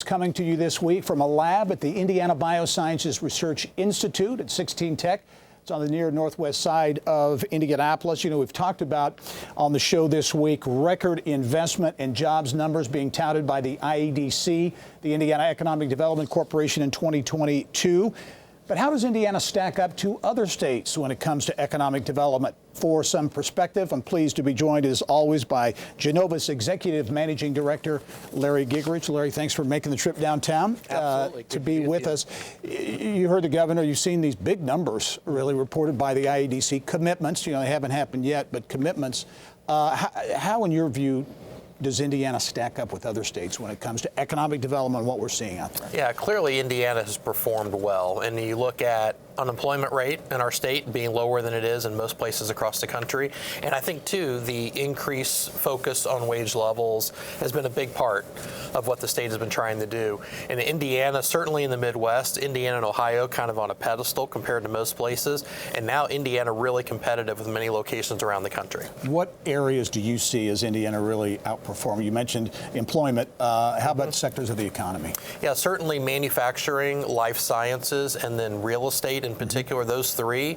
coming to you this week from a lab at the Indiana Biosciences Research Institute at 16 Tech. It's on the near northwest side of Indianapolis. You know, we've talked about on the show this week record investment and jobs numbers being touted by the IEDC, the Indiana Economic Development Corporation, in 2022. But how does Indiana stack up to other states when it comes to economic development? For some perspective, I'm pleased to be joined, as always, by Ginovus Executive Managing Director Larry Gigerich. Larry, thanks for making the trip downtown to be with us. You heard the governor. You've seen these big numbers really reported by the IEDC. Commitments, you know, they haven't happened yet, but commitments. How, in your view, does Indiana stack up with other states when it comes to economic development and what we're seeing out there? Yeah, clearly Indiana has performed well. And you look at unemployment rate in our state being lower than it is in most places across the country. And I think, too, the increased focus on wage levels has been a big part of what the state has been trying to do. In Indiana, certainly in the Midwest, Indiana and Ohio kind of on a pedestal compared to most places. And now Indiana really competitive with many locations around the country. What areas do you see as Indiana really outperforming? You mentioned employment. How about sectors of the economy? Yeah, certainly manufacturing, life sciences, and then real estate in particular. Those three,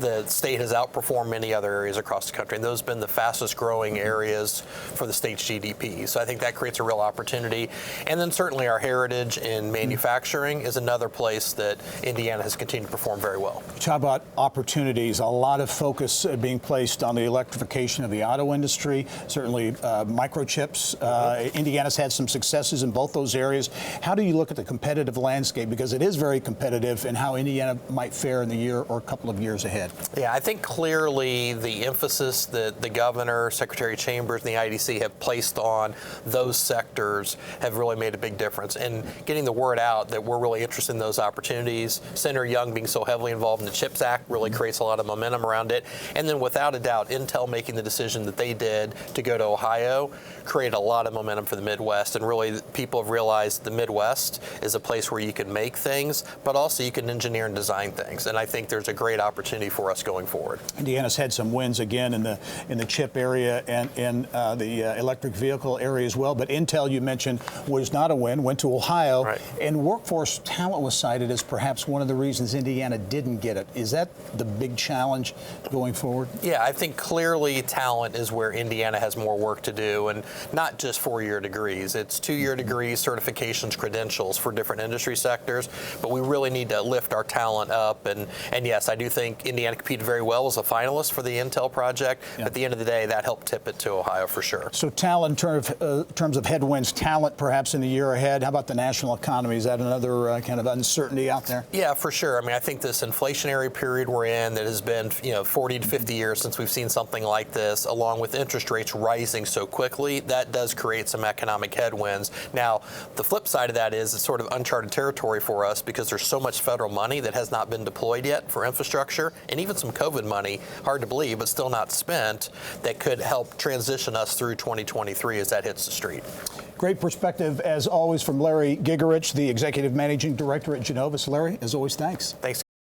the state has outperformed many other areas across the country. And those have been the fastest growing areas for the state's GDP. So I think that creates a real opportunity. And then certainly our heritage in manufacturing is another place that Indiana has continued to perform very well. Talk about opportunities. A lot of focus being placed on the electrification of the auto industry, certainly microchips. Indiana's had some successes in both those areas. How do you look at the competitive landscape? Because it is very competitive, and how Indiana might fare in the year or a couple of years ahead. Yeah, I think clearly the emphasis that the governor, Secretary Chambers, and the IDC have placed on those sectors have really made a big difference. And getting the word out that we're really interested in those opportunities. Senator Young being so heavily involved in the CHIPS Act really creates a lot of momentum around it. And then without a doubt, Intel making the decision that they did to go to Ohio created a lot of momentum for the Midwest. And really, people have realized the Midwest is a place where you can make things, but also you can engineer and design things. And I think there's a great opportunity for us going forward. Indiana's had some wins again in the chip area and in the electric vehicle area as well. But Intel, you mentioned, was not a win, went to Ohio. Right. And workforce talent was cited as perhaps one of the reasons Indiana didn't get it. Is that the big challenge going forward? Yeah, I think clearly talent is where Indiana has more work to do, and not just four-year degrees. It's two-year degrees, certifications, credentials for different industry sectors. But we really need to lift our talent up. And yes, I do think Indiana competed very well as a finalist for the Intel project. Yeah. At the end of the day, that helped tip it to Ohio for sure. So talent in terms of headwinds, talent perhaps in the year ahead. How about the national economy? Is that another kind of uncertainty out there? Yeah, for sure. I mean, I think this inflationary period we're in that has been 40 to 50 years since we've seen something like this, along with interest rates rising so quickly, that does create some economic headwinds. Now, the flip side of that is it's sort of uncharted territory for us because there's so much federal money that has not been deployed yet for infrastructure, and even some COVID money, hard to believe, but still not spent, that could help transition us through 2023 as that hits the street. Great perspective, as always, from Larry Gigerich, the Executive Managing Director at Ginovus. Larry, as always, thanks. Thanks.